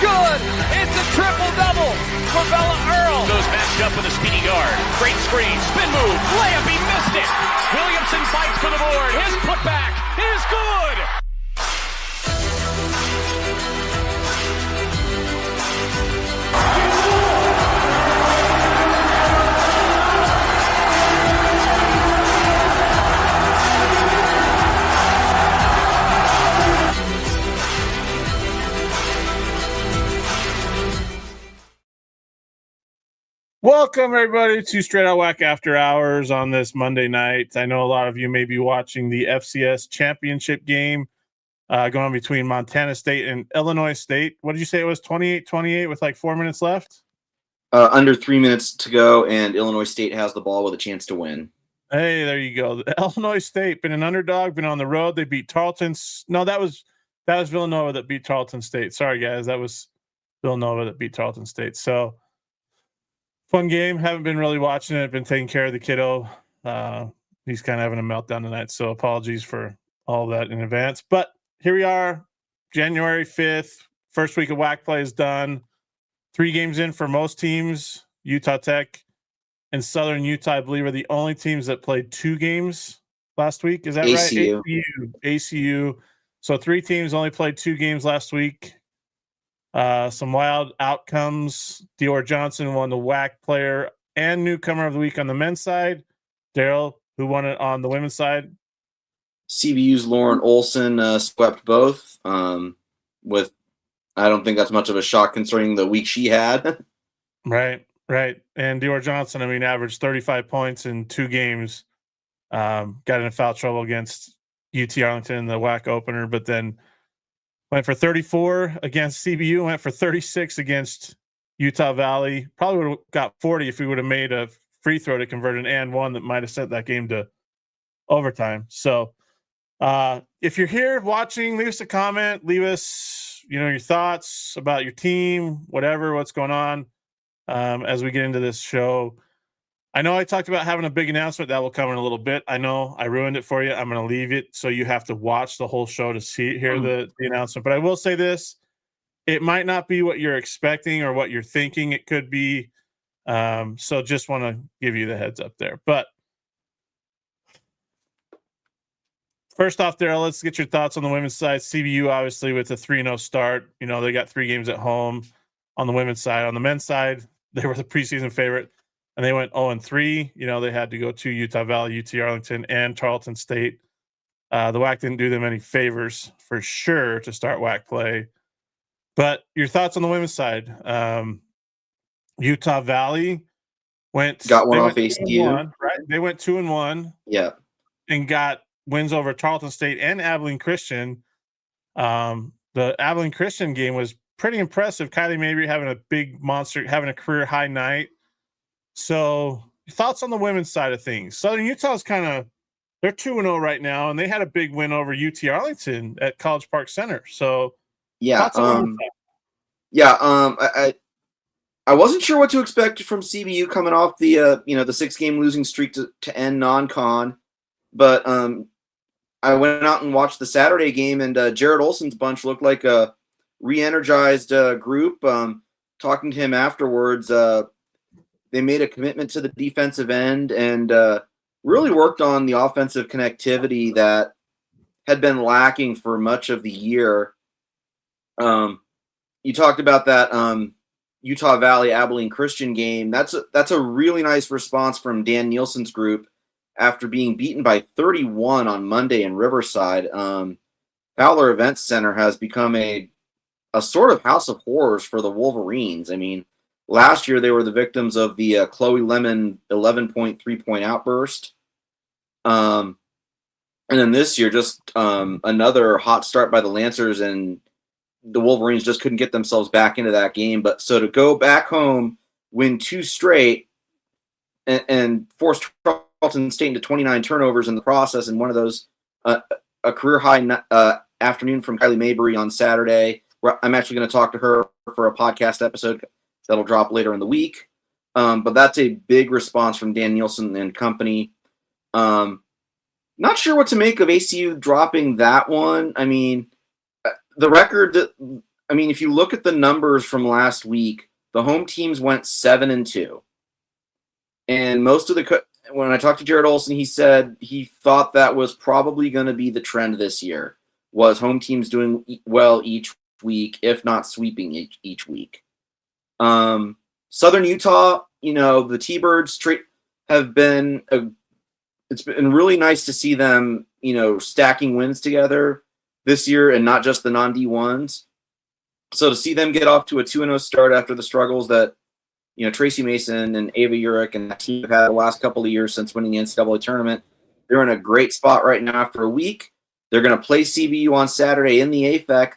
good. It's a triple-double for Bella Earl. Goes matched up with a speedy guard. Great screen, spin move, layup, he missed it. Williamson fights for the board. His putback is good. Welcome, everybody, to Straight Out WAC After Hours on this Monday night. I know a lot of you may be watching the FCS championship game going on between Montana State and Illinois State. What did you say it was, 28-28 with like 4 minutes left? Under 3 minutes to go, and Illinois State has the ball with a chance to win. Hey, there you go. Illinois State, been an underdog, been on the road. They beat Tarleton. No, that was Villanova that beat Tarleton State. Sorry, guys. That was Villanova that beat Tarleton State. So, fun game. Haven't been really watching it. Been taking care of the kiddo. He's kind of having a meltdown tonight, so apologies for all that in advance. But here we are, January 5th. First week of WAC play is done. 3 games in for most teams. Utah Tech and Southern Utah, I believe, are the only teams that played 2 games last week. Is that ACU. right? ACU. So 3 teams only played 2 games last week. Some wild outcomes. Dior Johnson won the WAC player and newcomer of the week on the men's side. Derryl, who won it on the women's side? CBU's Lauren Olson swept both. With, I don't think that's much of a shock considering the week she had. Right. And Dior Johnson, averaged 35 points in 2 games. Got in foul trouble against UT Arlington in the WAC opener, but then went for 34 against CBU, went for 36 against Utah Valley. Probably would have got 40 if we would have made a free throw to convert an and one that might have sent that game to overtime. So if you're here watching, leave us a comment, leave us, your thoughts about your team, what's going on as we get into this show. I know I talked about having a big announcement that will come in a little bit. I know I ruined it for you. I'm going to leave it so you have to watch the whole show to hear the announcement. But I will say this: it might not be what you're expecting or what you're thinking it could be. So just want to give you the heads up there. But first off, Derryl, let's get your thoughts on the women's side. CBU, obviously, with a 3-0 start. They got 3 games at home on the women's side. On the men's side, they were the preseason favorite. And they went 0-3. They had to go to Utah Valley, UT Arlington, and Tarleton State. The WAC didn't do them any favors for sure to start WAC play. But your thoughts on the women's side? Utah Valley got one off ACU. Right? They went 2-1. Yeah. And got wins over Tarleton State and Abilene Christian. The Abilene Christian game was pretty impressive. Kylie Mabry having a big monster, having a career high night. So, thoughts on the women's side of things? Southern Utah's they're 2-0 right now, and they had a big win over UT Arlington at College Park Center. So, yeah, I wasn't sure what to expect from CBU coming off the the 6-game losing streak to end non-con, but I went out and watched the Saturday game, and Jared Olson's bunch looked like a re-energized group. Talking to him afterwards. They made a commitment to the defensive end and really worked on the offensive connectivity that had been lacking for much of the year. You talked about that Utah Valley Abilene Christian game. That's a really nice response from Dan Nielsen's group after being beaten by 31 on Monday in Riverside. Fowler Events Center has become a sort of house of horrors for the Wolverines. Last year, they were the victims of the Chloe Lemon 11-point three-point outburst. And then this year, just another hot start by the Lancers, and the Wolverines just couldn't get themselves back into that game. But so to go back home, win 2 straight, and force Tarleton State into 29 turnovers in the process, and one of those, a career-high afternoon from Kylie Mabry on Saturday. I'm actually going to talk to her for a podcast episode that'll drop later in the week. But that's a big response from Dan Nielsen and company. Not sure what to make of ACU dropping that one. The record that I mean, if you look at the numbers from last week, the home teams went 7-2. And most of when I talked to Jared Olson, he said he thought that was probably going to be the trend this year, was home teams doing well each week, if not sweeping each week. Southern Utah, the T-Birds have been it's been really nice to see them, stacking wins together this year and not just the non-D1s. So to see them get off to a 2-0 start after the struggles that, Tracy Mason and Ava Urich and that team have had the last couple of years since winning the NCAA tournament, they're in a great spot right now after a week. They're going to play CBU on Saturday in the AFEC,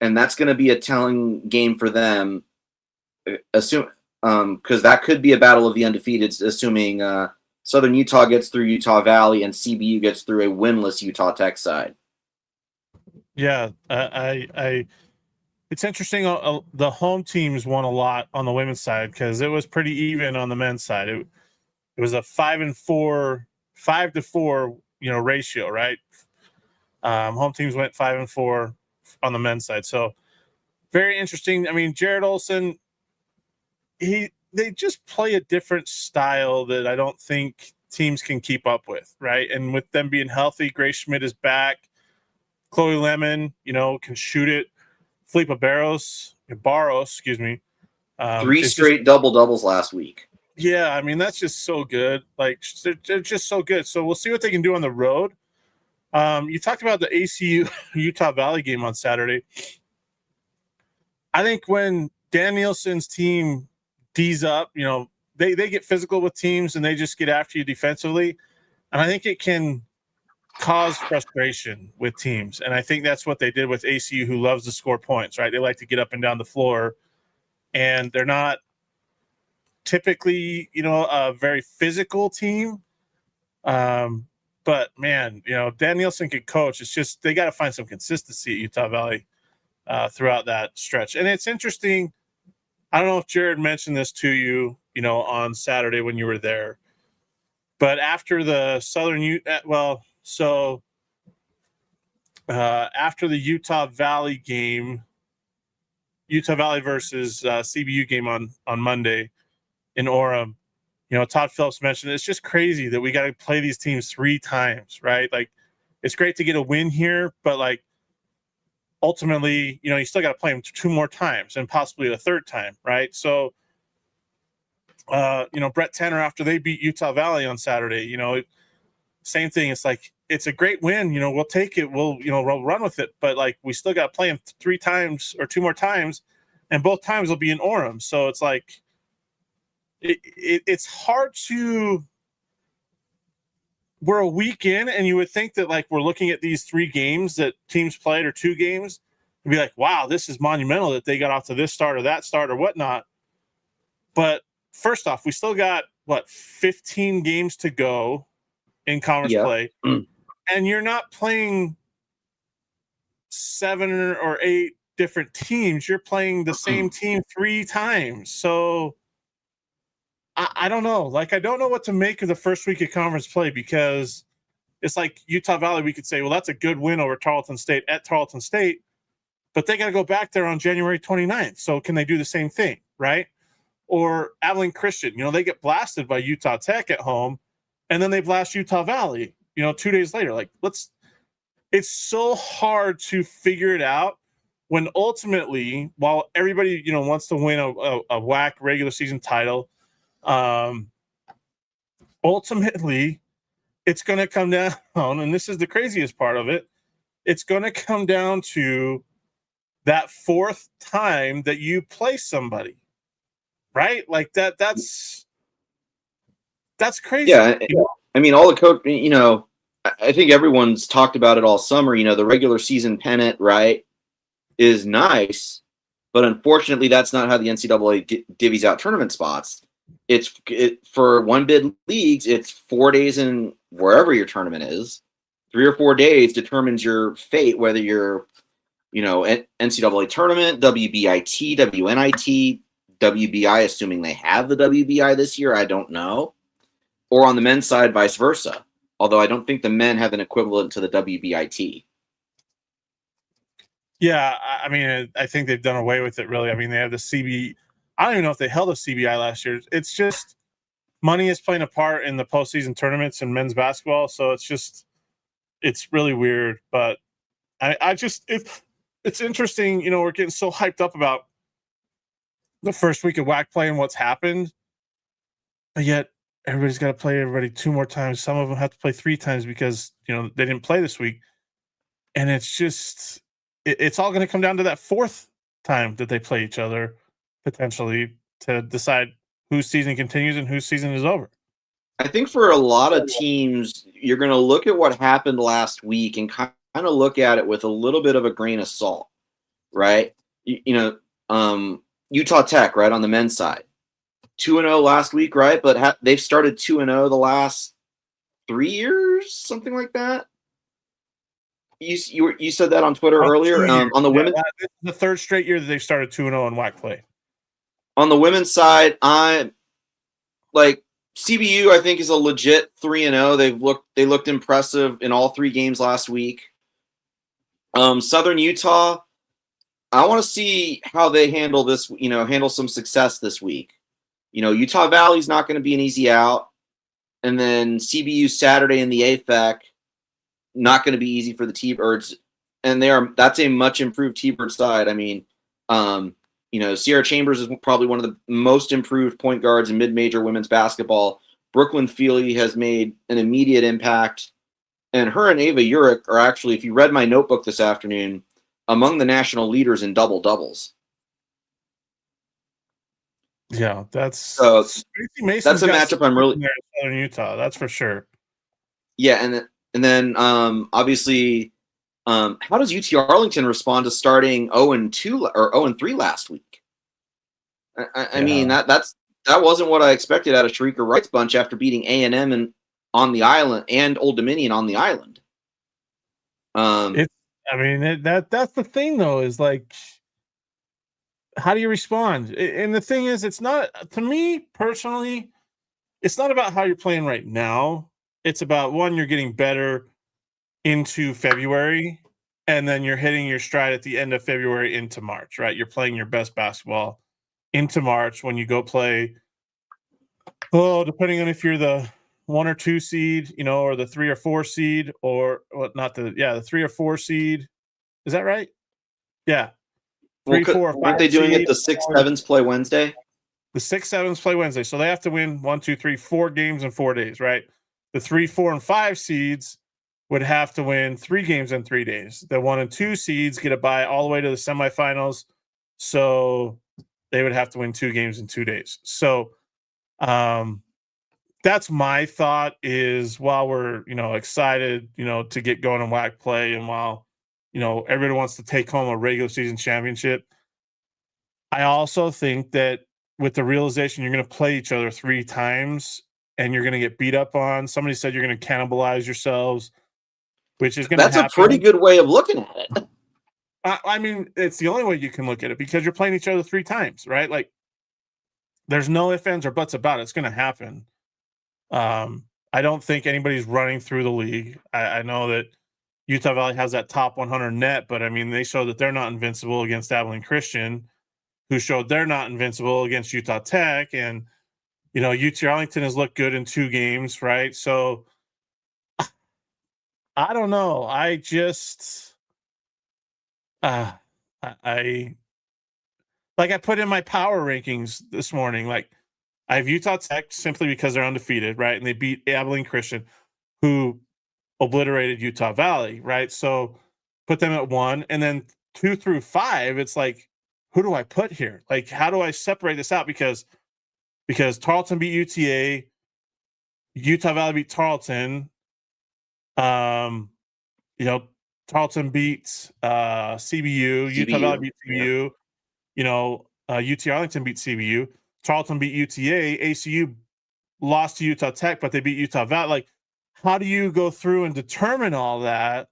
and that's going to be a telling game for them, because that could be a battle of the undefeateds, assuming Southern Utah gets through Utah Valley and CBU gets through a winless Utah Tech side. Yeah, it's interesting. The home teams won a lot on the women's side because it was pretty even on the men's side. It was a 5-4 ratio, right? Home teams went 5-4 on the men's side. So very interesting. I mean, Jared Olson, they just play a different style that I don't think teams can keep up with, right? And with them being healthy, Grace Schmidt is back. Chloe Lemon, can shoot it. Felipe Barros, excuse me. 3 straight double-doubles last week. Yeah, I mean, that's just so good. Like, they're just so good. So we'll see what they can do on the road. You talked about the ACU Utah Valley game on Saturday. I think when Dan Nielsen's team D's up, they get physical with teams and they just get after you defensively. And I think it can cause frustration with teams. And I think that's what they did with ACU, who loves to score points, right? They like to get up and down the floor. And they're not typically, a very physical team. But, man, Dan Nielsen can coach. It's just they got to find some consistency at Utah Valley throughout that stretch. And it's interesting. I don't know if Jared mentioned this to you, on Saturday when you were there. But after the after the Utah Valley game, Utah Valley versus CBU game on Monday in Orem, Todd Phillips mentioned it's just crazy that we got to play these teams 3 times, right? Like, it's great to get a win here, but like ultimately, you still got to play them 2 more times and possibly a 3rd time, right? So, Brett Tanner, after they beat Utah Valley on Saturday, same thing. It's like, it's a great win. We'll take it. We'll run with it. But like, we still got to play them 3 times or 2 more times, and both times will be in Orem. So it's like, it's hard to. We're a week in, and you would think that like we're looking at these 3 games that teams played or 2 games and be like, wow, this is monumental that they got off to this start or that start or whatnot. But first off, we still got 15 games to go in conference play, and you're not playing 7 or 8 different teams. You're playing the same team 3 times. So I don't know. Like, I don't know what to make of the first week of conference play, because it's like Utah Valley, we could say, well, that's a good win over Tarleton State at Tarleton State, but they got to go back there on January 29th. So can they do the same thing, right? Or Abilene Christian, they get blasted by Utah Tech at home, and then they blast Utah Valley, 2 days later. Like, it's so hard to figure it out when ultimately, while everybody, wants to win a WAC regular season title, ultimately it's going to come down, and this is the craziest part of it, it's going to come down to that 4th time that you play somebody, right? Like that's crazy. Yeah. I mean, all the coach, I think everyone's talked about it all summer. The regular season pennant, right, is nice, but unfortunately that's not how the NCAA divvies out tournament spots. For 1-bid leagues, it's 4 days in wherever your tournament is. 3 or 4 days determines your fate, whether you're, NCAA tournament, WBIT, WNIT, WBI, assuming they have the WBI this year, I don't know. Or on the men's side, vice versa. Although I don't think the men have an equivalent to the WBIT. Yeah, I mean, I think they've done away with it, really. I mean, they have the CB. I don't even know if they held a CBI last year. It's just money is playing a part in the postseason tournaments in men's basketball, so it's really weird. But I just it's interesting. You know, we're getting so hyped up about the first week of WAC play and what's happened, but yet everybody's got to play everybody 2 more times. Some of them have to play 3 times because they didn't play this week, and it's just it's all going to come down to that 4th time that they play each other potentially to decide whose season continues and whose season is over. I think for a lot of teams, you're going to look at what happened last week and kind of look at it with a little bit of a grain of salt, right? Utah Tech, right, on the men's side, 2-0 last week, right? But they've started 2-0 the last 3 years, something like that. You said that on Twitter earlier. On the women, this is the 3rd straight year that they've started 2-0 in WAC play. On the women's side, I'm like CBU. I think is a legit 3-0. They looked impressive in all 3 games last week. Southern Utah, I want to see how they handle this. Handle some success this week. Utah Valley's not going to be an easy out, and then CBU Saturday in the AFEC, not going to be easy for the T-Birds, and that's a much improved T-Bird side. I mean, Sierra Chambers is probably one of the most improved point guards in mid-major women's basketball. Brooklyn Feely has made an immediate impact, and her and Ava Urick are actually, if you read my notebook this afternoon, among the national leaders in double-doubles. Yeah, that's a matchup I'm really in Southern Utah. That's for sure. Yeah, and then obviously, how does UT Arlington respond to starting 0-2 or 0-3 last week? I mean that wasn't what I expected out of Sharika Wright's bunch after beating A&M and on the island and Old Dominion on the island. That's the thing though, is like, how do you respond? And the thing is, it's not, to me personally, it's not about how you're playing right now. It's about, one, you're getting better into February, and then you're hitting your stride at the end of February into March, right? You're playing your best basketball into March when you go play, depending on if you're the 1 or 2 seed, or the 3 or 4 seed, or the 3 or 4 seed. Is that right? Yeah. 3, 4, 5. Aren't they doing it the 6, 7s play Wednesday? The 6, 7s play Wednesday. So they have to win 1, 2, 3, 4 games in 4 days, right? The 3, 4, and 5 seeds would have to win 3 games in 3 days. The 1 and 2 seeds get a bye all the way to the semifinals. So they would have to win 2 games in 2 days. So that's my thought, is while we're, excited, to get going in WAC play, and while, everybody wants to take home a regular season championship, I also think that with the realization you're going to play each other 3 times and you're going to get beat up on, somebody said you're going to cannibalize yourselves, which is going to happen. That's a pretty good way of looking at it. I mean, it's the only way you can look at it, because you're playing each other 3 times, right? Like, there's no ifs, ands, or buts about it. It's going to happen. I don't think anybody's running through the league. I know that Utah Valley has that top 100 net, but I mean, they showed that they're not invincible against Abilene Christian, who showed they're not invincible against Utah Tech. And, UT Arlington has looked good in 2 games, right? So I don't know. I just, I put in my power rankings this morning. Like, I have Utah Tech simply because they're undefeated, right? And they beat Abilene Christian, who obliterated Utah Valley, right? So put them at 1, and then 2 through 5, it's like, who do I put here? Like, how do I separate this out? Because Tarleton beat UTA, Utah Valley beat Tarleton, Tarleton beat CBU, Utah Valley beat CBU, UT Arlington beat CBU, Tarleton beat UTA, ACU lost to Utah Tech, but they beat Utah Valley. Like, how do you go through and determine all that?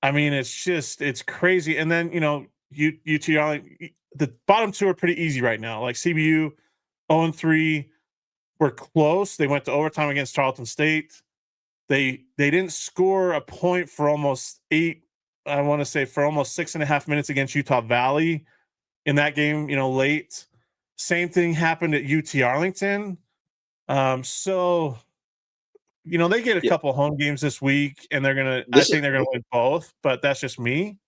I mean, it's crazy. And then, UT Arlington, the bottom 2 are pretty easy right now. Like, CBU 0-3 were close. They went to overtime against Tarleton State. They didn't score a point for almost 8 I want to say, for almost 6.5 minutes against Utah Valley in that game, late. Same thing happened at UT Arlington. So, they get a couple home games this week, and I think they're gonna win both, but that's just me.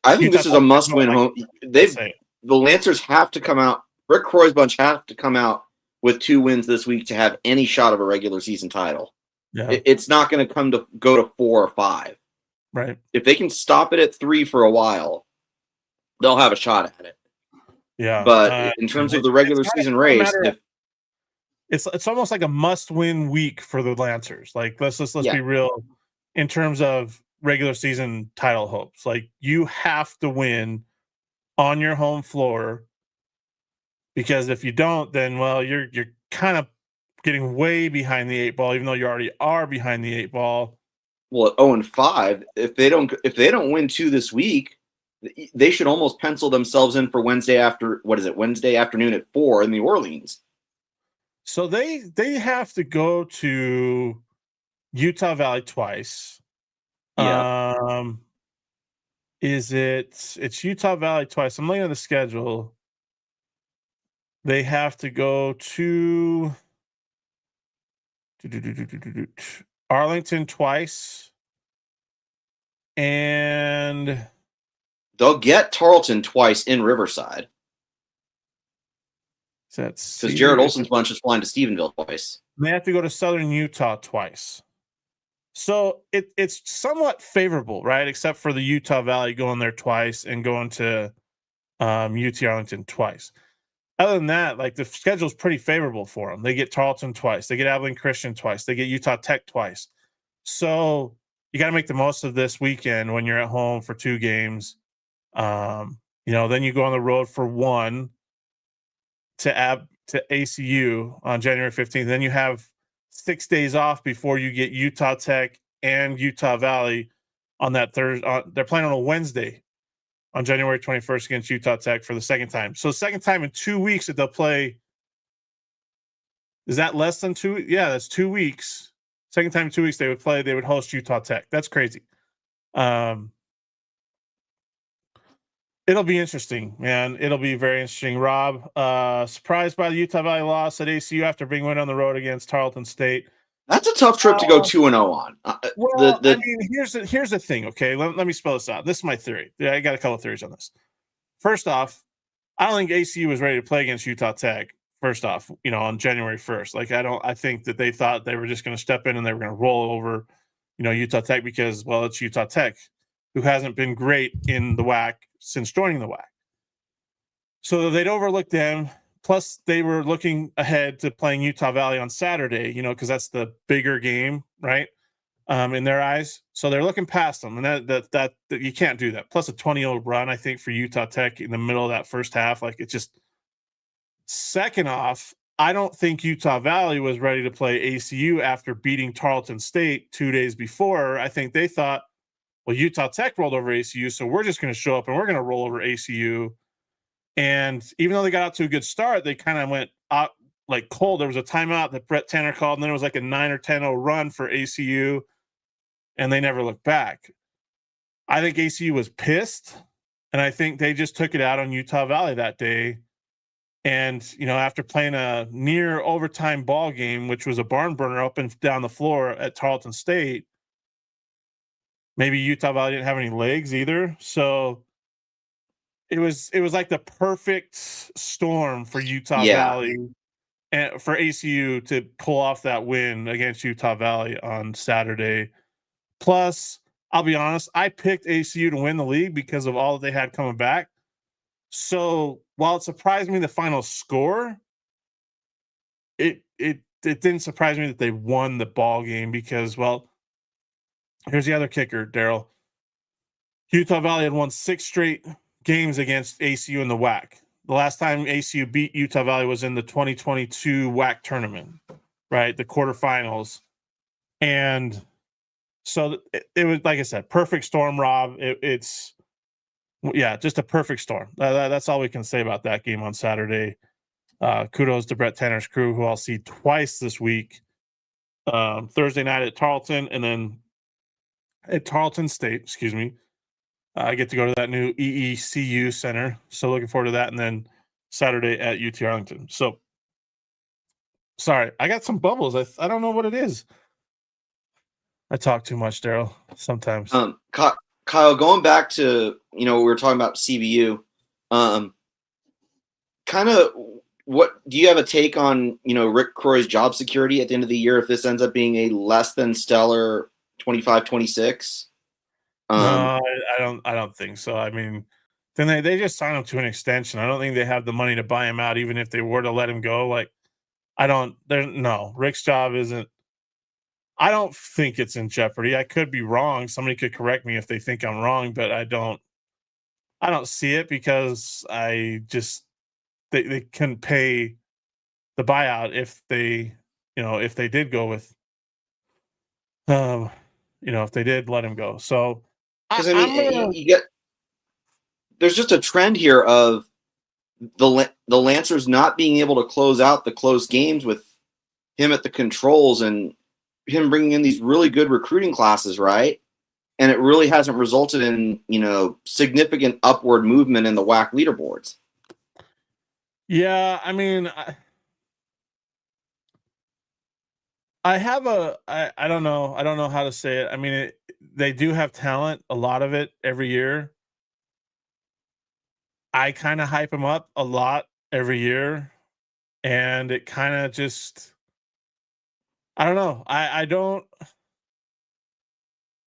I think Utah this is a must-win home. The Lancers have to come out. Rick Croy's bunch have to come out with 2 wins this week to have any shot of a regular season title. Yeah. It's not going to go to 4 or 5. Right. If they can stop it at 3 for a while, they'll have a shot at it. Yeah. But in terms of the regular season race, it's almost like a must-win week for the Lancers. Like, let's be real in terms of regular season title hopes. Like, you have to win on your home floor, because if you don't, then you're kind of getting way behind the 8 ball, even though you already are behind the 8 ball. Well, at 0-5, if they don't win 2 this week, they should almost pencil themselves in for Wednesday afternoon at 4 in New Orleans. So they have to go to Utah Valley twice. Yeah. It's Utah Valley twice. I'm looking at the schedule. They have to go to Arlington twice, and they'll get Tarleton twice in Riverside. That's because Jared Olson's bunch is flying to Stephenville twice. They have to go to Southern Utah twice. So it's somewhat favorable, right? Except for the Utah Valley going there twice and going to UT Arlington twice. Other than that, like, the schedule's pretty favorable for them. They get Tarleton twice. They get Abilene Christian twice. They get Utah Tech twice. So you got to make the most of this weekend when you're at home for 2 games. Then you go on the road for 1 to ACU on January 15th. Then you have 6 days off before you get Utah Tech and Utah Valley on that Thursday. They're playing on a Wednesday on January 21st against Utah Tech for the second time. So second time in 2 weeks that they'll play. Is that less than 2? Yeah, that's 2 weeks. Second time in 2 weeks they would host Utah Tech. That's crazy. It'll be interesting, man. It'll be very interesting. Rob, surprised by the Utah Valley loss at ACU after being win on the road against Tarleton State. That's a tough trip to go 2-0 on. Here's the thing, okay? Let me spell this out. This is my theory. I got a couple of theories on this. First off, I don't think ACU was ready to play against Utah Tech, first off, on January 1st. Like, I think that they thought they were just going to step in and they were going to roll over, Utah Tech because, well, it's Utah Tech, who hasn't been great in the WAC since joining the WAC. So they'd overlook them. Plus, they were looking ahead to playing Utah Valley on Saturday, because that's the bigger game, right? In their eyes. So they're looking past them, and that you can't do that. Plus a 20-0 run, I think, for Utah Tech in the middle of that first half. Like, it's just. Second off, I don't think Utah Valley was ready to play ACU after beating Tarleton State 2 days before. I think they thought, well, Utah Tech rolled over ACU, so we're just going to show up and we're going to roll over ACU. And even though they got out to a good start, they kind of went out like cold. There was a timeout that Brett Tanner called, and then it was like a 9 or 10-0 run for ACU, and they never looked back. I think ACU was pissed, and I think they just took it out on Utah Valley that day. And, after playing a near overtime ball game, which was a barn burner up and down the floor at Tarleton State, maybe Utah Valley didn't have any legs either. So it was like the perfect storm for Utah Valley and for ACU to pull off that win against Utah Valley on Saturday. Plus, I'll be honest, I picked ACU to win the league because of all that they had coming back. So while it surprised me the final score, it didn't surprise me that they won the ball game because, well, here's the other kicker, Derryl. Utah Valley had won 6 straight games against ACU in the WAC. The last time ACU beat Utah Valley was in the 2022 WAC tournament, right? The quarterfinals. And so it was, like I said, perfect storm, Rob. It's just a perfect storm. That's all we can say about that game on Saturday. Kudos to Brett Tanner's crew, who I'll see twice this week. Thursday night at Tarleton, and then at Tarleton State, I get to go to that new EECU center. So looking forward to that. And then Saturday at UT Arlington. So sorry, I got some bubbles. I don't know what it is. I talk too much, Derryl, sometimes. Kyle, going back to, we were talking about CBU, kind of what do you have a take on, Rick Croy's job security at the end of the year if this ends up being a less than stellar 25-26? No, I don't think so. I mean, then they just sign him to an extension. I don't think they have the money to buy him out, even if they were to let him go. Like, Rick's job isn't. I don't think it's in jeopardy. I could be wrong. Somebody could correct me if they think I'm wrong, but I don't see it because they couldn't pay the buyout if they did go with, if they did let him go. So, because there's just a trend here of the Lancers not being able to close out the close games with him at the controls and him bringing in these really good recruiting classes, right? And it really hasn't resulted in, significant upward movement in the WAC leaderboards. Yeah, I mean, I don't know how to say it. I mean, they do have talent, a lot of it every year. I kind of hype them up a lot every year, and it kind of just, I don't know. I don't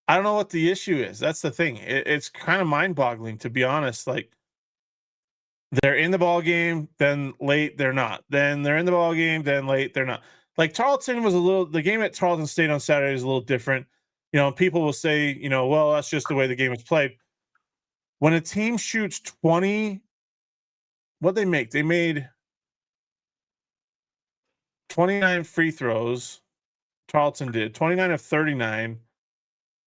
know what the issue is. That's the thing. It's kind of mind-boggling, to be honest. Like, they're in the ball game, then late they're not. Then they're in the ball game, then late they're not. Like, Tarleton was the game at Tarleton State on Saturday is a little different. People will say, well, that's just the way the game is played. When a team shoots 20, what they made 29 free throws. Tarleton did 29 of 39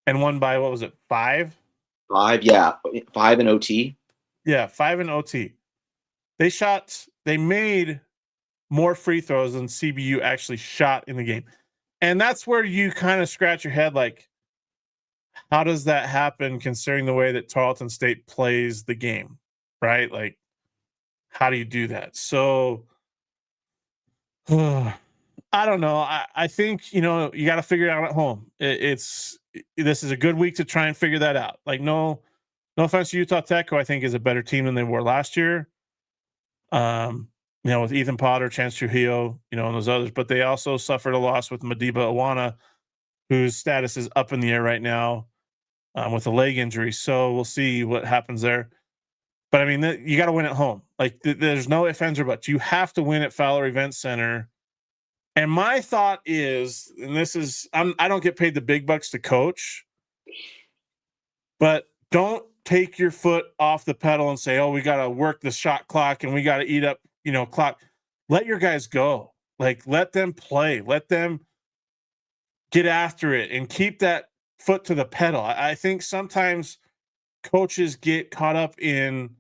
and won by, what was it, 5? 5, yeah. 5 in OT. Yeah, 5 in OT. They made more free throws than CBU actually shot in the game. And that's where you kind of scratch your head, like, how does that happen considering the way that Tarleton State plays the game, right? Like, how do you do that? So, I don't know. I think, you got to figure it out at home. This is a good week to try and figure that out. Like, no offense to Utah Tech, who I think is a better team than they were last year. With Ethan Potter, Chance Trujillo, and those others, but they also suffered a loss with Madiba Awana, whose status is up in the air right now with a leg injury. So we'll see what happens there. But I mean, you got to win at home. Like, there's no ifs, ands, or buts. You have to win at Fowler Event Center. And my thought is, and this is, I don't get paid the big bucks to coach, but don't take your foot off the pedal and say, oh, we got to work the shot clock and we got to eat up, clock. Let your guys go. Like, let them play. Let them get after it and keep that foot to the pedal. I think sometimes coaches get caught up in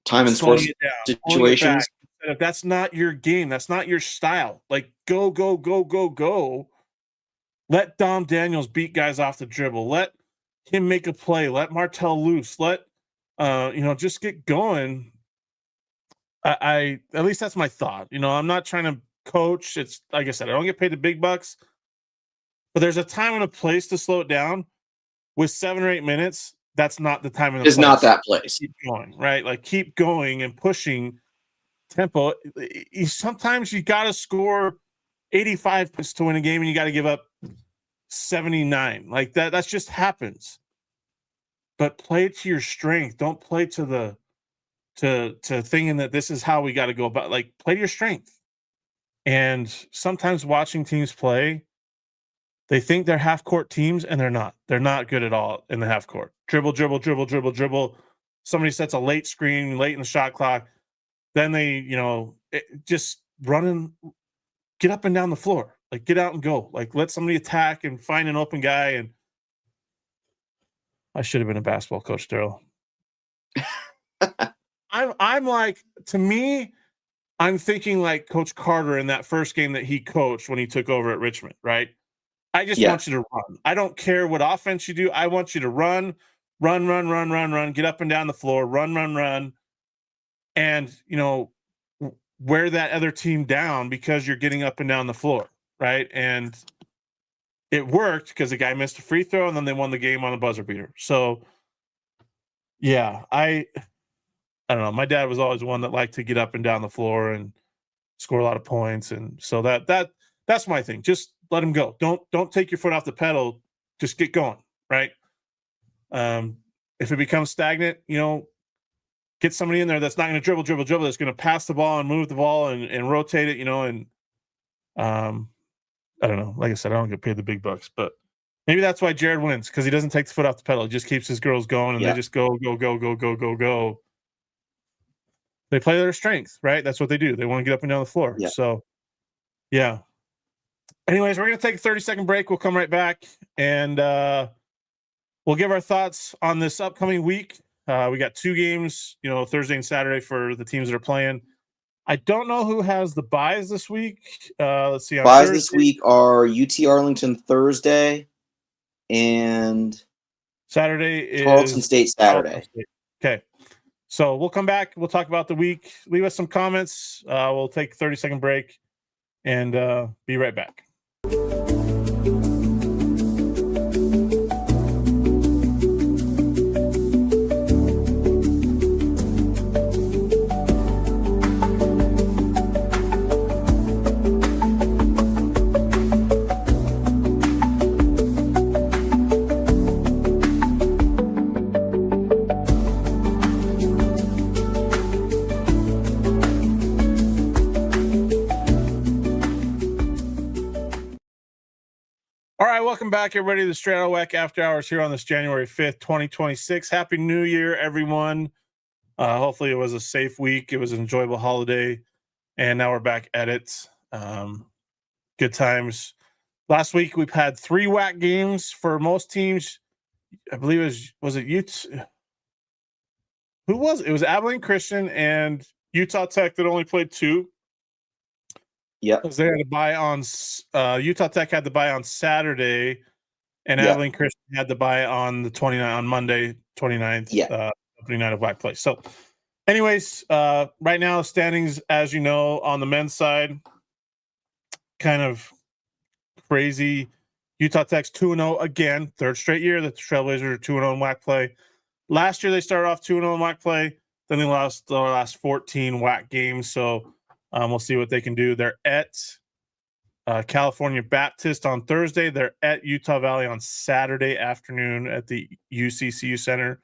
time and sports situations. If that's not your game, that's not your style. Like, go. Let Dom Daniels beat guys off the dribble. Let him make a play. Let Martell loose. Let just get going. I at least that's my thought. I'm not trying to coach. It's like I said, I don't get paid the big bucks, but there's a time and a place to slow it down. With 7 or 8 minutes, that's not the time and the place. It's not that place. Keep going, right? Like, keep going and pushing tempo. Sometimes you got to score 85 to win a game, and you got to give up 79. Like that. That just happens. But play to your strength. Don't play to the to thinking that this is how we got to go about. Like, play to your strength. And sometimes watching teams play, they think they're half court teams, and they're not. They're not good at all in the half court. Dribble. Somebody sets a late screen late in the shot clock. Then they, just running, get up and down the floor. Like, get out and go. Like, let somebody attack and find an open guy. And I should have been a basketball coach, Derryl. I'm like, to me, I'm thinking like Coach Carter in that first game that he coached when he took over at Richmond, right? I just want you to run. I don't care what offense you do. I want you to run, run, get up and down the floor, run, and wear that other team down because you're getting up and down the floor, right? And it worked because the guy missed a free throw, and then they won the game on a buzzer beater. So, yeah, I don't know. My dad was always one that liked to get up and down the floor and score a lot of points, and so that's my thing. Just let him go. Don't take your foot off the pedal. Just get going, right? If it becomes stagnant, get somebody in there that's not going to dribble. That's going to pass the ball and move the ball and rotate it, and I don't know. Like I said, I don't get paid the big bucks, but maybe that's why Jared wins, because he doesn't take the foot off the pedal. He just keeps his girls going, and they just go. They play their strength, right? That's what they do. They want to get up and down the floor. Yeah. So, yeah. Anyways, we're going to take a 30-second break. We'll come right back, and we'll give our thoughts on this upcoming week. We got 2 games, Thursday and Saturday for the teams that are playing. I don't know who has the byes this week. Let's see. Byes this week are UT Arlington Thursday and Saturday is Tarleton State Saturday. Okay. So we'll come back. We'll talk about the week. Leave us some comments. We'll take a 30-second break and be right back. All right, welcome back, everybody, to the Straight Outta WAC After Hours here on this January 5th, 2026. Happy New Year, everyone. Hopefully it was a safe week. It was an enjoyable holiday, and now we're back at it. Good times. Last week, we've had 3 WAC games for most teams. I believe it was it Utah? Who was it? It was Abilene Christian and Utah Tech that only played 2. Yeah, because they had to buy on Utah Tech had to buy on Saturday, and Abilene Christian had to buy on the 29th, on Monday 29th. Opening night of WAC play. So, anyways, right now standings, as you know, on the men's side, kind of crazy. Utah Tech's 2-0 again, 3rd straight year that the Trailblazers are 2-0 in WAC play. Last year they started off 2-0 in WAC play, then they lost the last 14 WAC games. So. We'll see what they can do. They're at California Baptist on Thursday. They're at Utah Valley on Saturday afternoon at the UCCU Center.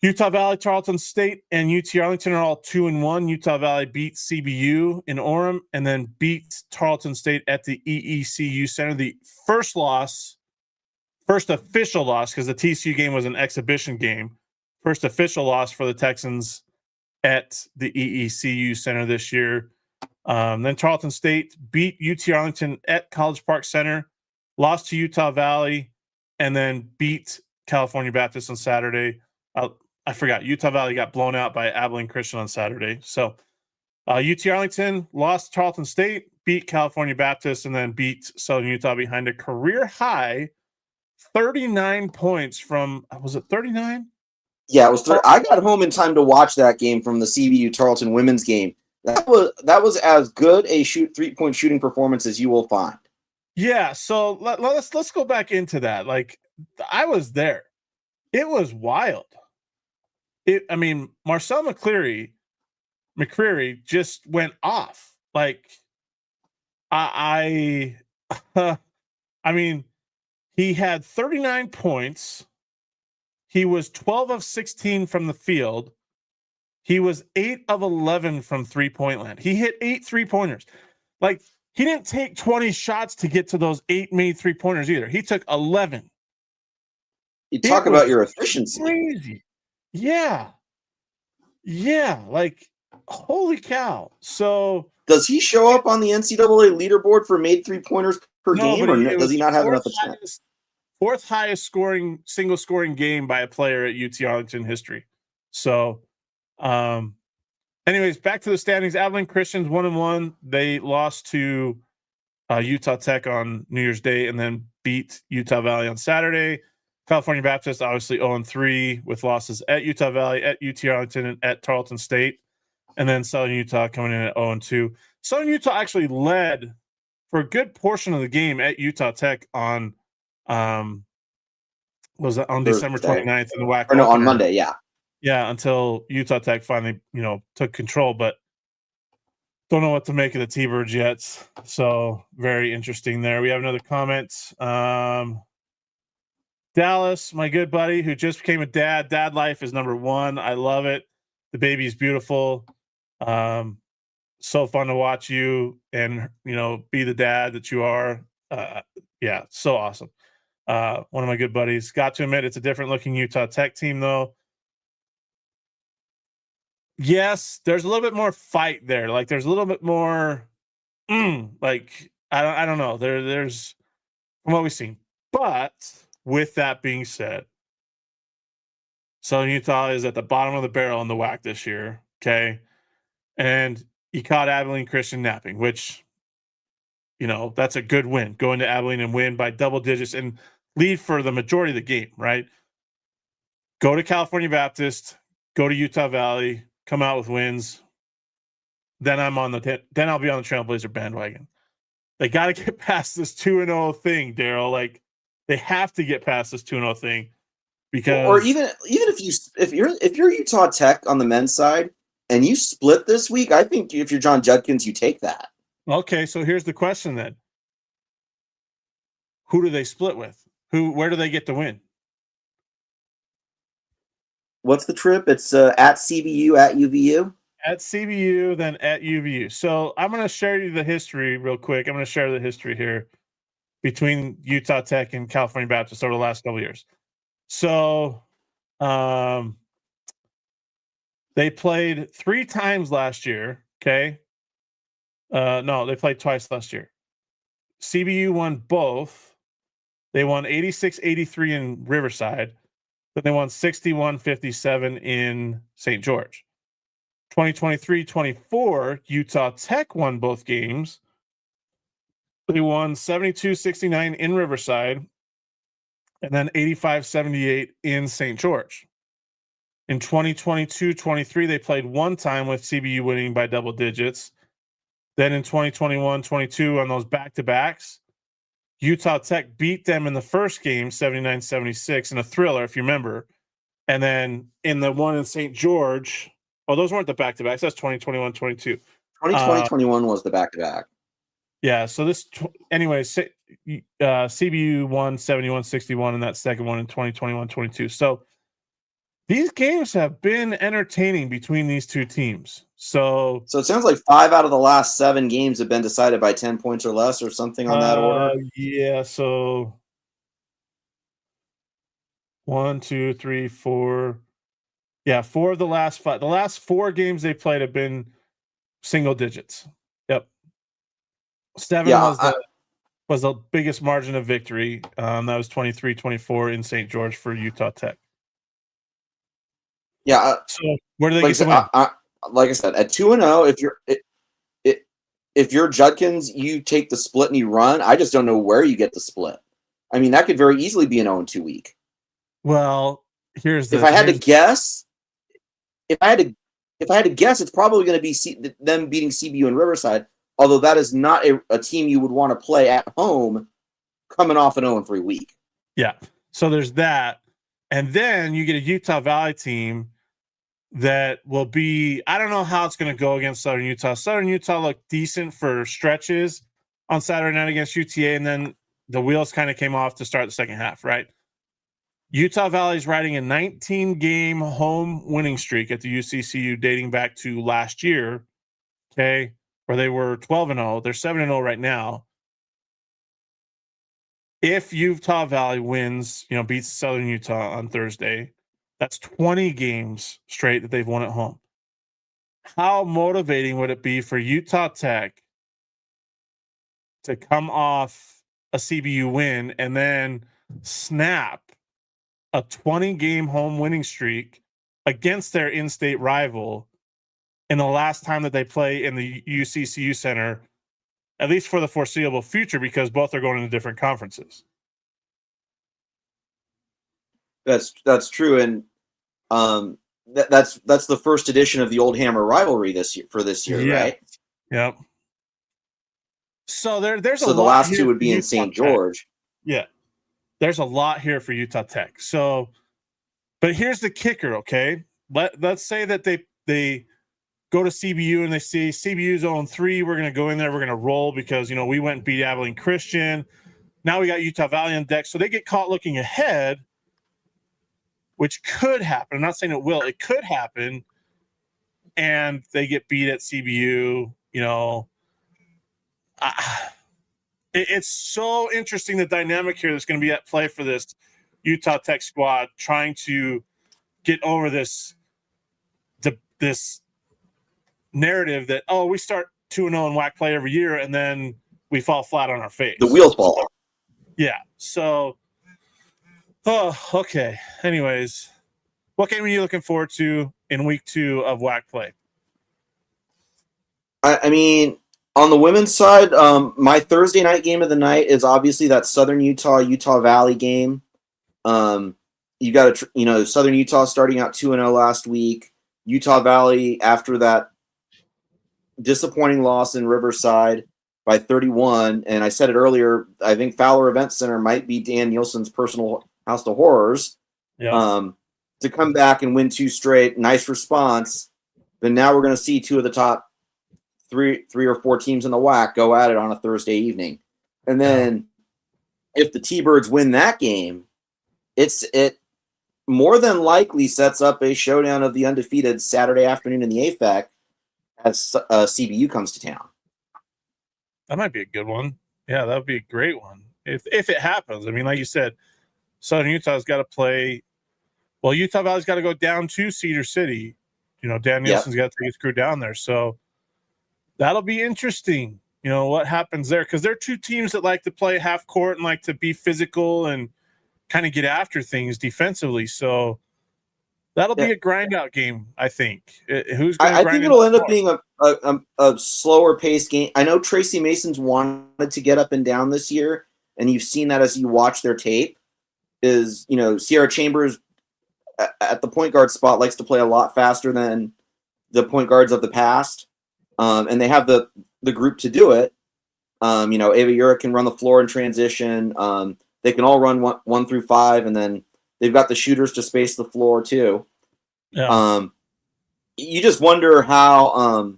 Utah Valley, Tarleton State, and UT Arlington are all 2-1. Utah Valley beat CBU in Orem and then beat Tarleton State at the EECU Center. The first official loss, because the TCU game was an exhibition game. First official loss for the Texans at the EECU Center this year. Then Tarleton State beat UT Arlington at College Park Center, lost to Utah Valley, and then beat California Baptist on Saturday. I forgot. Utah Valley got blown out by Abilene Christian on Saturday. So UT Arlington lost to Tarleton State, beat California Baptist, and then beat Southern Utah behind a career high 39 points from, was it 39? Yeah, it was. I got home in time to watch that game from the CBU Tarleton women's game. That was as good a 3-point shooting performance as you will find. Yeah, so let's go back into that. Like, I was there. It was wild. Marcel McCreary just went off. Like, I mean, he had 39 points. He was 12 of 16 from the field. He was 8 of 11 from three-point land. He hit 8 3-pointers. Like, he didn't take 20 shots to get to those 8 made 3-pointers either. He took 11. You talk about your efficiency. Crazy. Yeah. Yeah. Like, holy cow. So, does he show up on the NCAA leaderboard for made 3-pointers per game, or does he not have enough attempts? 4th highest single scoring game by a player at UT Arlington history. So, anyways, back to the standings. Abilene Christians 1-1. They lost to Utah Tech on New Year's Day and then beat Utah Valley on Saturday. California Baptist, obviously 0-3 with losses at Utah Valley, at UT Arlington, and at Tarleton State. And then Southern Utah coming in at 0-2. Southern Utah actually led for a good portion of the game at Utah Tech on was that on December 29th in the WAC or no, on opener. Monday, yeah. Yeah, until Utah Tech finally, took control. But don't know what to make of the T-Birds yet. So very interesting there. We have another comment. Dallas, my good buddy who just became a dad. Dad life is number one. I love it. The baby's beautiful. So fun to watch you and, be the dad that you are. Yeah, so awesome. One of my good buddies. Got to admit, it's a different looking Utah Tech team, though. Yes, there's a little bit more fight there. Like, there's a little bit more, like, I don't know. There's from what we've seen. But with that being said, Southern Utah is at the bottom of the barrel in the WAC this year. Okay. And you caught Abilene Christian napping, which, that's a good win. Go into Abilene and win by double digits and lead for the majority of the game, right? Go to California Baptist, go to Utah Valley, come out with wins. Then I'll be on the Trailblazer bandwagon. They got to get past this 2-0 thing, Derryl. Like, they have to get past this 2-0 thing because, or even if you're Utah Tech on the men's side and you split this week, I think if you're John Judkins, you take that. Okay, so here's the question then: who do they split with? Where do they get the win? What's the trip? It's at CBU, at UVU. At CBU, then at UVU. So I'm going to share you the history real quick. I'm going to share the history here between Utah Tech and California Baptist over the last couple of years. So they played 3 times last year, okay? No, they played twice last year. CBU won both. They won 86-83 in Riverside. Then they won 61-57 in St. George. 2023-24, Utah Tech won both games. They won 72-69 in Riverside and then 85-78 in St. George. In 2022-23, they played one time with CBU winning by double digits. Then in 2021-22, on those back-to-backs, Utah Tech beat them in the first game, 79-76, in a thriller, if you remember. And then in the one in St. George, those weren't the back-to-backs. That's 2021-22. 2020-21 was the back-to-back. Yeah, so this CBU won 71-61 in that second one in 2021-22. So these games have been entertaining between these two teams. So it sounds like 5 out of the last 7 games have been decided by 10 points or less or something on that order. Yeah, so 1, 2, 3, 4. Yeah, 4 of the last 5. The last 4 games they played have been single digits. Yep. 7 was the biggest margin of victory. That was 23-24 in St. George for Utah Tech. Yeah. So where do they get the win? Like I said, at 2-0, if you're Judkins, you take the split and you run. I just don't know where you get the split. I mean, that could very easily be an 0-2 week. Well, if I had to guess, it's probably going to be them beating CBU and Riverside. Although that is not a team you would want to play at home, coming off an 0-3 week. Yeah. So there's that, and then you get a Utah Valley team that will be, I don't know how it's going to go against Southern Utah. Southern Utah looked decent for stretches on Saturday night against UTA, and then the wheels kind of came off to start the second half, right? Utah Valley's riding a 19-game home winning streak at the UCCU dating back to last year, okay, where they were 12-0. They're 7-0 right now. If Utah Valley wins, beats Southern Utah on Thursday, that's 20 games straight that they've won at home. How motivating would it be for Utah Tech to come off a CBU win and then snap a 20-game home winning streak against their in-state rival in the last time that they play in the UCCU Center, at least for the foreseeable future, because both are going into different conferences? That's true, and that's the first edition of the Old Hammer rivalry this year, right? Yep. So there's so a the lot last here two would for be in Utah St. Tech. George. Yeah, there's a lot here for Utah Tech. So, but here's the kicker. Okay, let's say that they go to CBU and they see CBU's 0-3. We're going to go in there. We're going to roll because we went and beat Abilene Christian. Now we got Utah Valley on deck, so they get caught looking ahead, which could happen. I'm not saying it will. It could happen, and they get beat at CBU. It's so interesting, the dynamic here that's going to be at play for this Utah Tech squad, trying to get over this narrative that, we start 2-0 in WAC play every year, and then we fall flat on our face. The wheels fall off. Yeah. So, okay. Anyways, what game are you looking forward to in week 2 of WAC play? I mean, on the women's side, my Thursday night game of the night is obviously that Southern Utah Valley game. You got Southern Utah starting out 2-0 last week. Utah Valley, after that disappointing loss in Riverside by 31, and I said it earlier, I think Fowler Event Center might be Dan Nielsen's personal house of horrors. Yeah. To come back and win 2 straight, nice response. But now we're going to see 2 of the top three or 4 teams in the WAC go at it on a Thursday evening. And then if the T-Birds win that game, it more than likely sets up a showdown of the undefeated Saturday afternoon in the AFAC as CBU comes to town. That might be a good one. Yeah, that would be a great one. If it happens. I mean, like you said, Southern Utah's got to play. Well, Utah Valley's got to go down to Cedar City. Dan Nielsen's got to take his crew down there. So that'll be interesting, what happens there. Because they're 2 teams that like to play half court and like to be physical and kind of get after things defensively. So that'll be a grind out game, I think. Who's going to grind? I think it'll end up being a slower paced game. I know Tracy Mason's wanted to get up and down this year, and you've seen that as you watch their tape. Is Sierra Chambers at the point guard spot likes to play a lot faster than the point guards of the past, and they have the group to do it. Ava Urick can run the floor in transition. They can all run 1 through 5, and then they've got the shooters to space the floor too. Yeah. You just wonder how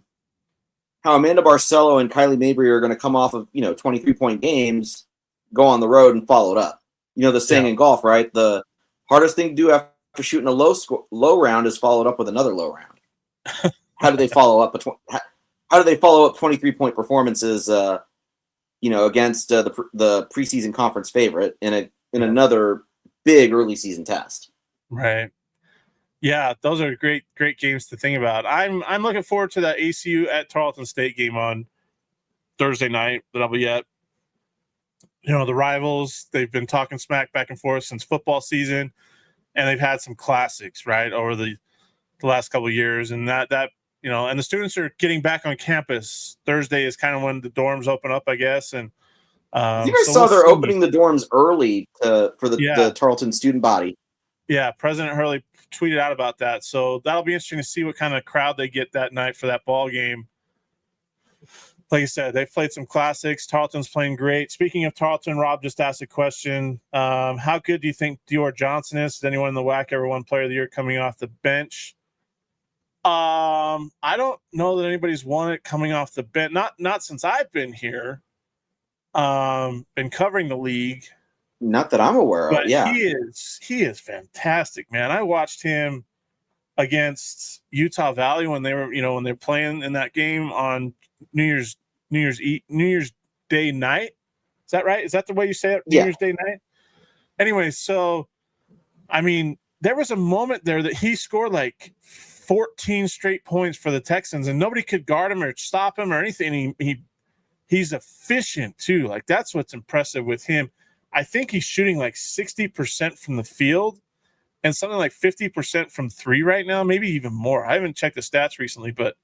Amanda Barcelo and Kylie Mabry are going to come off of 23-point games, go on the road and follow it up. The saying in golf, right? The hardest thing to do after shooting a low round is follow it up with another low round. How do they follow up? How do they follow up 23-point performances? Against the preseason conference favorite in another big early season test. Right. Yeah, those are great games to think about. I'm looking forward to that ACU at Tarleton State game on Thursday night that I'll be at. The rivals, they've been talking smack back and forth since football season, and they've had some classics, right, over the last couple of years. And that and the students are getting back on campus. Thursday is kind of when the dorms open up, I guess. And I think I saw they're opening the dorms early for the Tarleton student body. Yeah, President Hurley tweeted out about that. So that'll be interesting to see what kind of crowd they get that night for that ball game. Like I said, they've played some classics. Tarleton's playing great. Speaking of Tarleton, Rob just asked a question. How good do you think Dior Johnson is? Is anyone in the WAC ever won Player of the Year coming off the bench? I don't know that anybody's won it coming off the bench. Not since I've been here. Been covering the league. Not that I'm aware of. Yeah, he is fantastic, man. I watched him against Utah Valley when they were playing in that game on New Year's Day night. Is that right? Is that the way you say it? New Year's Day night. Anyway, so I mean, there was a moment there that he scored like 14 straight points for the Texans, and nobody could guard him or stop him or anything. He's efficient too. Like, that's what's impressive with him. I think he's shooting like 60% from the field and something like 50% from 3 right now, maybe even more. I haven't checked the stats recently, but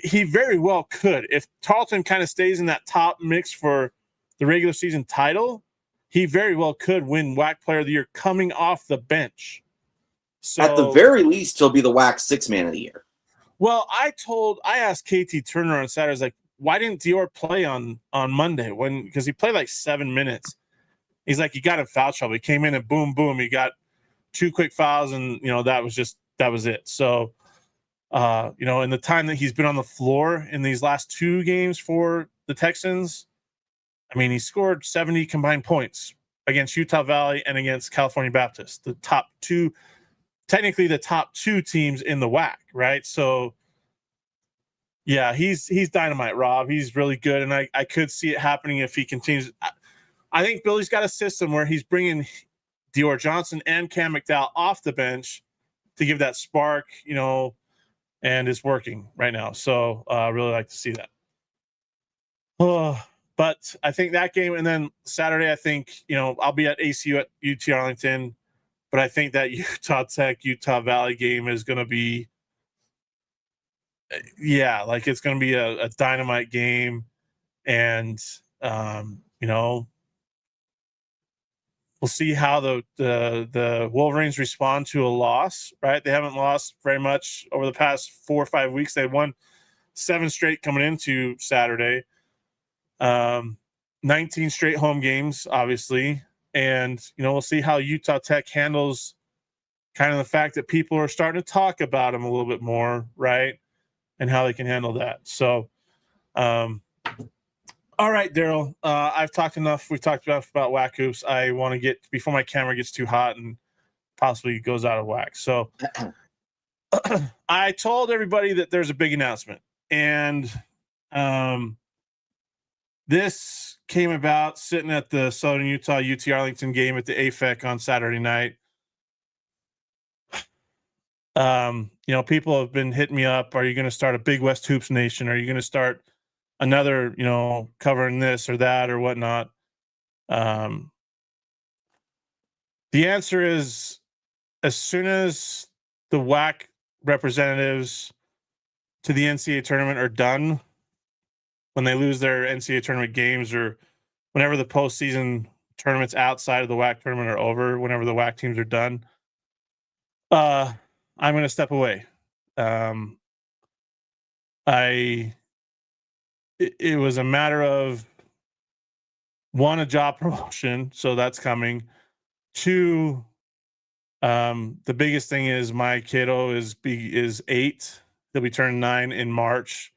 he very well could. If Tarleton kind of stays in that top mix for the regular season title, he very well could win WAC Player of the Year coming off the bench. So, at the very least, he'll be the WAC 6-man of the year. Well, I asked KT Turner on Saturday, like, why didn't Dior play on Monday? Because he played like 7 minutes. He's like, he got in foul trouble. He came in and boom, boom. He got 2 quick fouls, and that was it. So, in the time that he's been on the floor in these last 2 games for the Texans, I mean, he scored 70 combined points against Utah Valley and against California Baptist, the top 2 teams in the WAC, right? So, yeah, he's dynamite, Rob. He's really good, and I could see it happening if he continues. I think Billy's got a system where he's bringing Dior Johnson and Cam McDowell off the bench to give that spark, and it's working right now. So I really like to see that. But I think that game, and then Saturday, I think, I'll be at ACU at UT Arlington, but I think that Utah Tech, Utah Valley game is going to be, it's going to be a dynamite game. And, we'll see how the Wolverines respond to a loss, right? They haven't lost very much over the past 4 or 5 weeks. They won 7 straight coming into Saturday. 19 straight home games, obviously. And, we'll see how Utah Tech handles kind of the fact that people are starting to talk about them a little bit more, right? And how they can handle that. So, all right, Derryl, I've talked enough. We've talked enough about WAC Hoops. I want to get, before my camera gets too hot and possibly goes out of whack. So I told everybody that there's a big announcement. And this came about sitting at the Southern Utah UT Arlington game at the AFEC on Saturday night. People have been hitting me up. Are you going to start a Big West Hoops Nation? Are you going to start another, covering this or that or whatnot? The answer is, as soon as the WAC representatives to the NCAA tournament are done, when they lose their NCAA tournament games, or whenever the postseason tournaments outside of the WAC tournament are over, whenever the WAC teams are done, I'm going to step away. It was a matter of, 1, a job promotion, so that's coming. 2, the biggest thing is my kiddo is 8. He'll be turning 9 in March.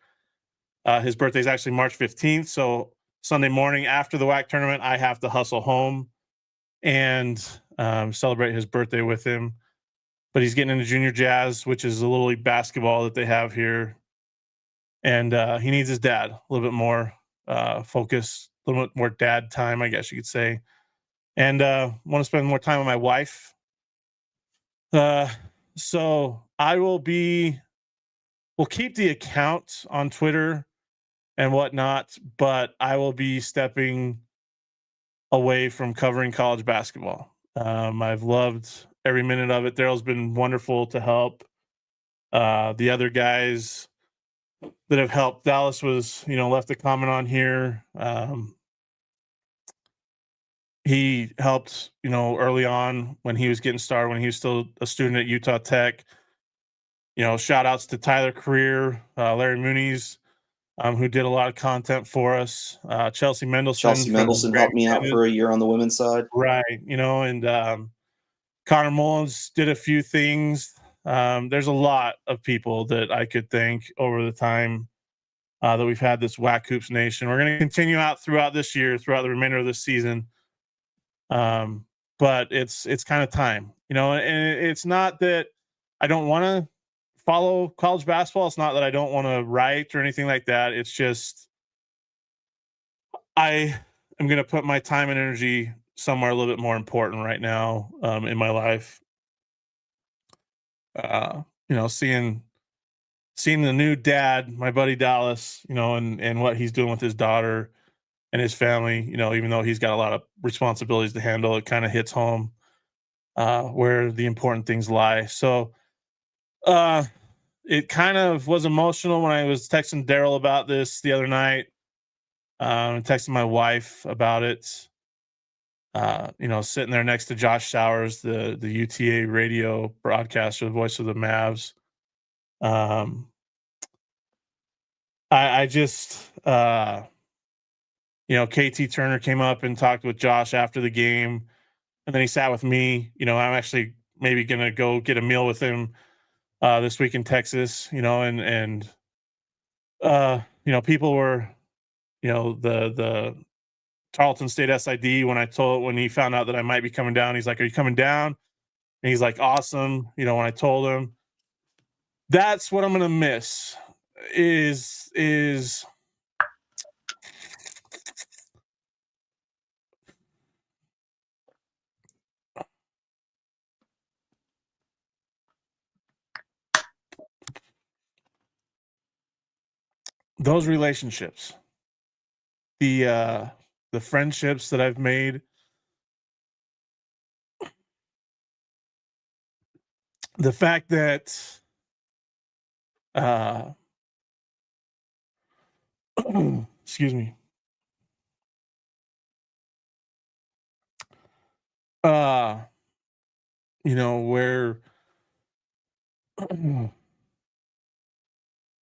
His birthday is actually March 15th. So Sunday morning after the WAC tournament, I have to hustle home and celebrate his birthday with him. But he's getting into junior jazz, which is a little league basketball that they have here. And he needs his dad a little bit more focus, a little bit more dad time, I guess you could say. And want to spend more time with my wife. So we'll keep the account on Twitter and whatnot, but I will be stepping away from covering college basketball. I've loved every minute of it. Daryl's been wonderful to help. The other guys that have helped, Dallas was, left a comment on here. He helped, early on when he was getting started, when he was still a student at Utah Tech. Shout outs to Tyler Career, Larry Mooney's, who did a lot of content for us. Chelsea Mendelson helped me out for a year on the women's side. Right. And Connor Mullins did a few things. There's a lot of people that I could thank over the time that we've had this WAC Hoops Nation. We're going to continue out throughout this year, throughout the remainder of this season. But it's kind of time, and it's not that I don't want to follow college basketball. It's not that I don't want to write or anything like that. It's just I am going to put my time and energy somewhere a little bit more important right now in my life. Seeing the new dad, my buddy Dallas, and what he's doing with his daughter and his family, even though he's got a lot of responsibilities to handle, it kind of hits home where the important things lie. So it kind of was emotional when I was texting Derryl about this the other night, and texting my wife about it. sitting there next to Josh Sowers, the UTA radio broadcaster, the voice of the Mavs. I just, KT Turner came up and talked with Josh after the game, and then he sat with me. I'm actually maybe going to go get a meal with him this week in Texas, and people were, the Tarleton State SID, when he found out that I might be coming down, he's like, "Are you coming down?" And he's like, "Awesome." When I told him, that's what I'm going to miss is those relationships, the friendships that I've made, the fact that excuse me, where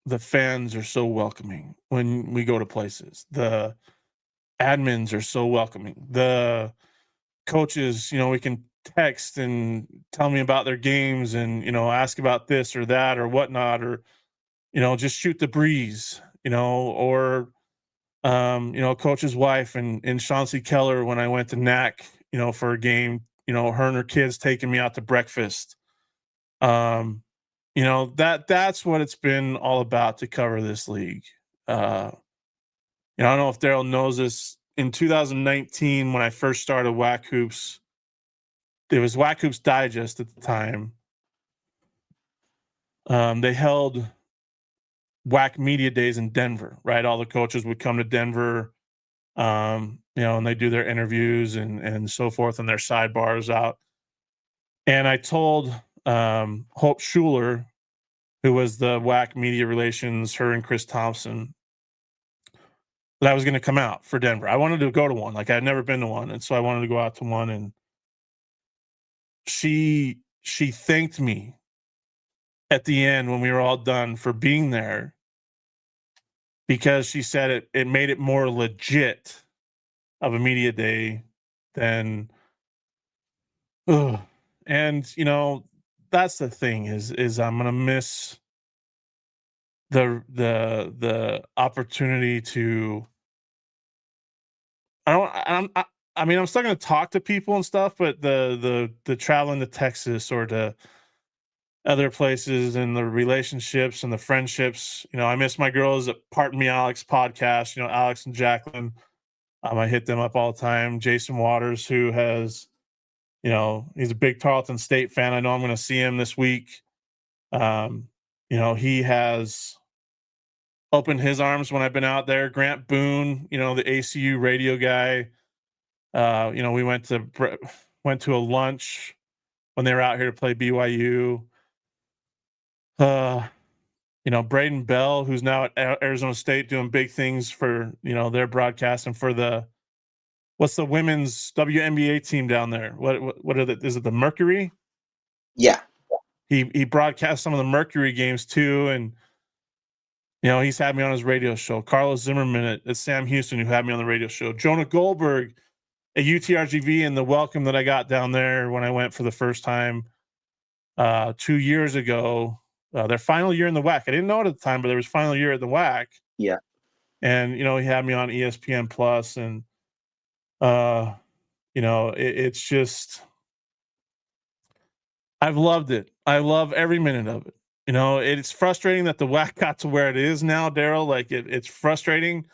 the fans are so welcoming when we go to places, the admins are so welcoming, the coaches, we can text and tell me about their games and ask about this or that or whatnot, or just shoot the breeze, or coach's wife and Chauncey Keller, when I went to NAC, for a game, her and her kids taking me out to breakfast. That's what it's been all about to cover this league. I don't know if Derryl knows this. In 2019, when I first started WAC Hoops, it was WAC Hoops Digest at the time. They held WAC Media Days in Denver, right? All the coaches would come to Denver, and they do their interviews and so forth, and their sidebars out. And I told Hope Schuler, who was the WAC Media Relations, her and Chris Thompson, that I was going to come out for Denver. I wanted to go to one. Like, I had never been to one, and so I wanted to go out to one. And she thanked me at the end when we were all done for being there, because she said it made it more legit of a media day than and that's the thing is I'm gonna miss the opportunity to I'm still gonna talk to people and stuff, but the traveling to Texas or to other places and the relationships and the friendships, I miss my girls at Pardon Me Alex podcast, Alex and Jacqueline. I hit them up all the time. Jason Waters, who has, he's a big Tarleton State fan. I know I'm going to see him this week. He has opened his arms when I've been out there. Grant Boone, the ACU radio guy. We went to a lunch when they were out here to play BYU. Braden Bell, who's now at Arizona State doing big things for, their broadcast and for what's the women's WNBA team down there? What are is it the Mercury? Yeah. He broadcasts some of the Mercury games too. And, he's had me on his radio show. Carlos Zimmerman at Sam Houston, who had me on the radio show. Jonah Goldberg at UTRGV, and the welcome that I got down there when I went for the first time 2 years ago. Their final year in the WAC. I didn't know it at the time, but there was final year at the WAC. Yeah. And, he had me on ESPN Plus, and, it's just, I've loved it. I love every minute of it. It's frustrating that the WAC got to where it is now, Derryl. Like, it's frustrating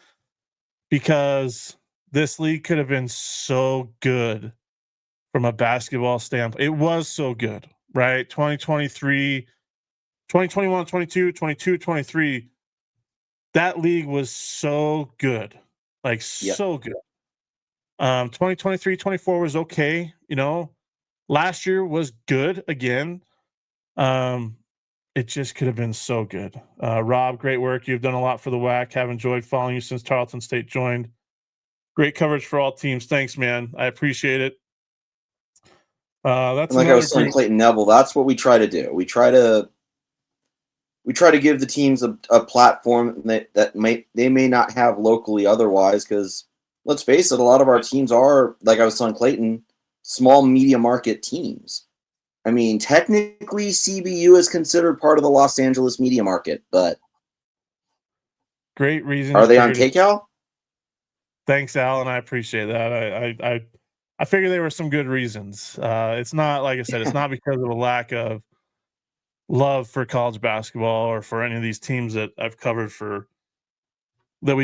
because this league could have been so good from a basketball standpoint. It was so good, right? 2023, 2021, 22, 22, 23. That league was so good. Like, so good. 2023, 24 was okay. Last year was good again. It just could have been so good. Rob, great work. You've done a lot for the WAC. Have enjoyed following you since Tarleton State joined. Great coverage for all teams. Thanks, man. I appreciate it. That's And like I was telling Clayton Neville, that's what we try to do. We try to give the teams a platform that they may not have locally otherwise, because let's face it, a lot of our teams are, like I was telling Clayton, small media market teams. I mean, technically CBU is considered part of the Los Angeles media market, but great reason. Are they on KCAL? Thanks, Al, and I appreciate that. I figure there were some good reasons. It's not, like I said, it's not because of a lack of love for college basketball or for any of these teams that we've covered for the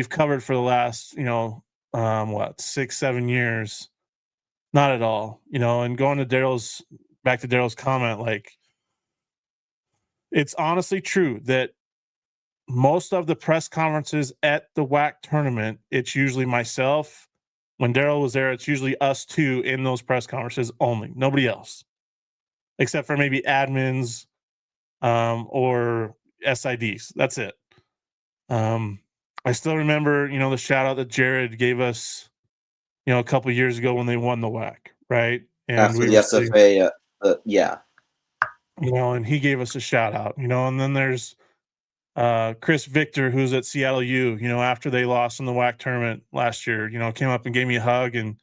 last, 6-7 years. Not at all, and going to back to Derryl's comment, like, it's honestly true that most of the press conferences at the WAC tournament, it's usually myself. When Derryl was there, it's usually us two in those press conferences only, nobody else, except for maybe admins or SIDs. That's it. I still remember, the shout out that Jared gave us, a couple years ago when they won the WAC, right? And after the SFA, yeah. And he gave us a shout out, and then there's Chris Victor, who's at Seattle U, after they lost in the WAC tournament last year, came up and gave me a hug and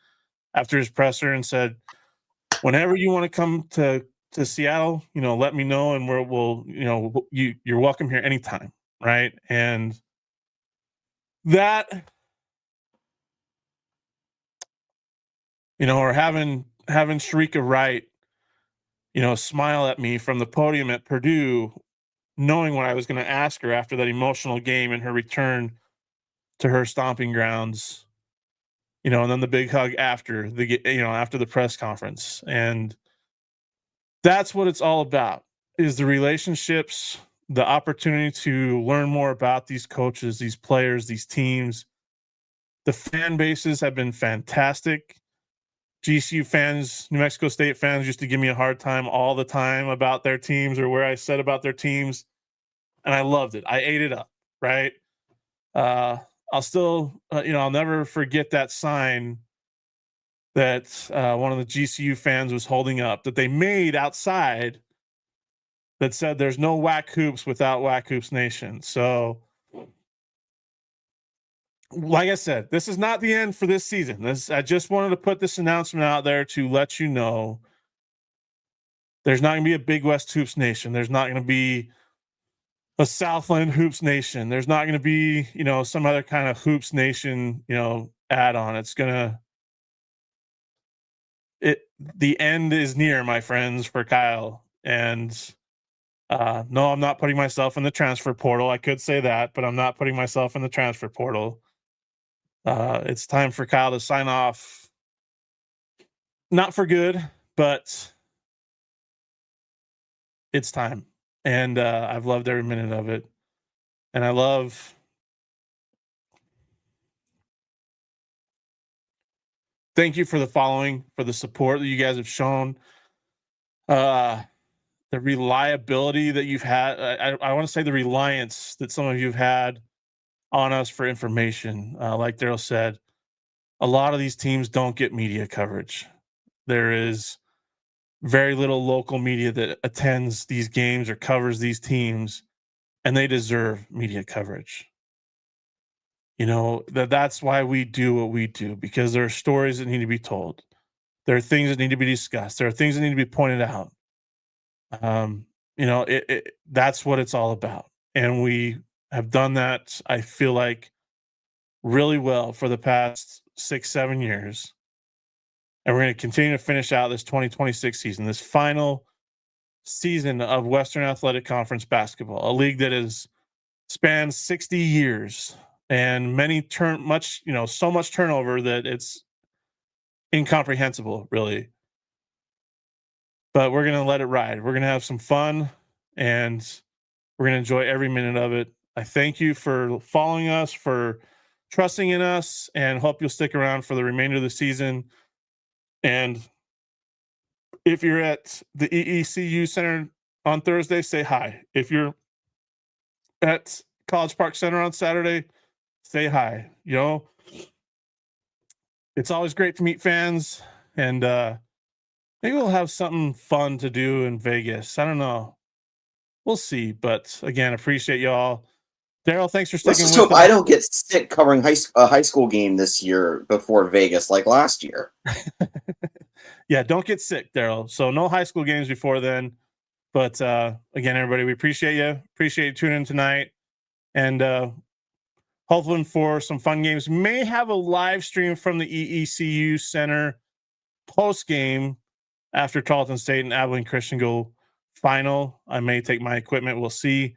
after his presser and said, whenever you want to come to Seattle, let me know and you're welcome here anytime. Right. And that, or having Sharika Wright, smile at me from the podium at Purdue, knowing what I was going to ask her after that emotional game and her return to her stomping grounds, and then the big hug after the press conference. And that's what it's all about, is the relationships, the opportunity to learn more about these coaches, these players, these teams. The fan bases have been fantastic. GCU fans, New Mexico State fans used to give me a hard time all the time about their teams or where I said about their teams. And I loved it. I ate it up, right? I'll still, I'll never forget that sign that one of the GCU fans was holding up that they made outside that said, "There's no WAC Hoops without WAC Hoops Nation." So, like I said, this is not the end for this season. I just wanted to put this announcement out there to let you know there's not going to be a Big West Hoops Nation. There's not going to be a Southland Hoops Nation. There's not going to be, some other kind of Hoops Nation, add-on. It's going to the end is near, my friends, for Kyle. And no, I'm not putting myself in the transfer portal. I could say that, but I'm not putting myself in the transfer portal. It's time for Kyle to sign off. Not for good, but it's time. And I've loved every minute of it. And I love thank you for the following, for the support that you guys have shown. The reliability that you've had. I want to say the reliance that some of you have had on us for information. Like Derryl said, a lot of these teams don't get media coverage. There is very little local media that attends these games or covers these teams, and they deserve media coverage. That's why we do what we do, because there are stories that need to be told. There are things that need to be discussed. There are things that need to be pointed out. That's what it's all about. And we have done that, I feel like, really well for the past 6-7 years. And we're going to continue to finish out this 2026 season, this final season of Western Athletic Conference basketball, a league that has spanned 60 years and so much turnover that it's incomprehensible, really. But we're going to let it ride. We're going to have some fun, and we're going to enjoy every minute of it. I thank you for following us, for trusting in us, and hope you'll stick around for the remainder of the season. And if you're at the EECU Center on Thursday, say hi. If you're at College Park Center on Saturday, say hi. it's always great to meet fans, and maybe we'll have something fun to do in Vegas. I don't know. We'll see. But again, appreciate y'all. Derryl, thanks for sticking Let's just with hope us. I don't get sick covering a high school game this year before Vegas like last year. Yeah, don't get sick, Derryl. So no high school games before then. But again, everybody, we appreciate you. Appreciate you tuning in tonight. And hoping for some fun games. May have a live stream from the EECU Center post game after Tarleton State and Abilene Christian go final. I may take my equipment. We'll see.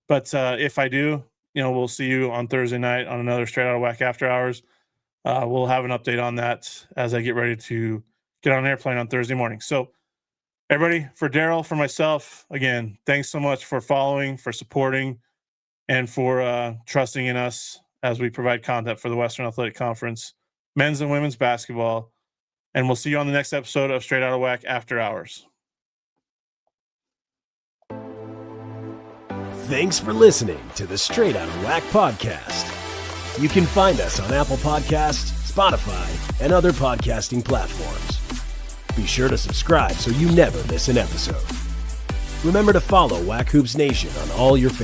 But if I do, we'll see you on Thursday night on another Straight Outta WAC After Hours. We'll have an update on that as I get ready to get on an airplane on Thursday morning. So everybody, for Derryl, for myself, again, thanks so much for following, for supporting, and for trusting in us as we provide content for the Western Athletic Conference, men's and women's basketball. And we'll see you on the next episode of Straight Outta WAC After Hours. Thanks for listening to the Straight Outta WAC podcast. You can find us on Apple Podcasts, Spotify, and other podcasting platforms. Be sure to subscribe so you never miss an episode. Remember to follow WAC Hoops Nation on all your favorite